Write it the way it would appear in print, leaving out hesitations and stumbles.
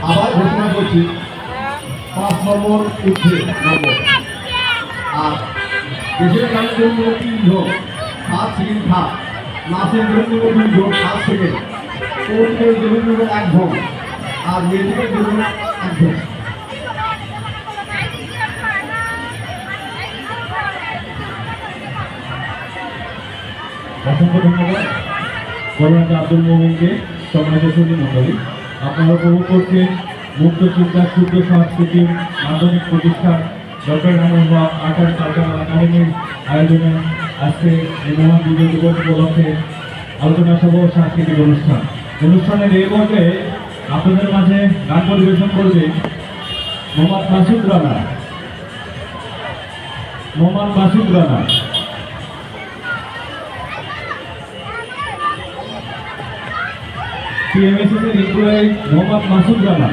আবার ঘোষণা করছি 5 নম্বর উঠে নম্বর আর দেশের গানের জন্য 3 জন 7 সেকেন্ড থাক, নাচের জন্য 2 জন 7 সেকেন্ড, কৌতুকের জন্য 1 জন আর মেয়েদের জন্য 1 জন। অসংখ্য ধন্যবাদ মৌলানা আব্দুল মোমিনকে। সম্মানিত সুধী মণ্ডলী, আপনারা উপভোগ করছেন মুক্ত চিন্তা শুদ্ধ সংস্কৃতির মাধ্যমিক প্রতিষ্ঠান ডক্টর রামুল্লাহ আর্ট অ্যান্ড কালচারাল একাডেমির আয়োজনে আজকে এই মহান বিজয় দিবস উপলক্ষে আলোচনা সভা ও সাংস্কৃতিক অনুষ্ঠানের এই পর্যায়ে আপনাদের মাঝে গান পরিবেশন করবে মোহাম্মদ মাসুদ রানা। TMSS এর এমপ্লয়ি মোহাম্মদ মাসুদ রানা।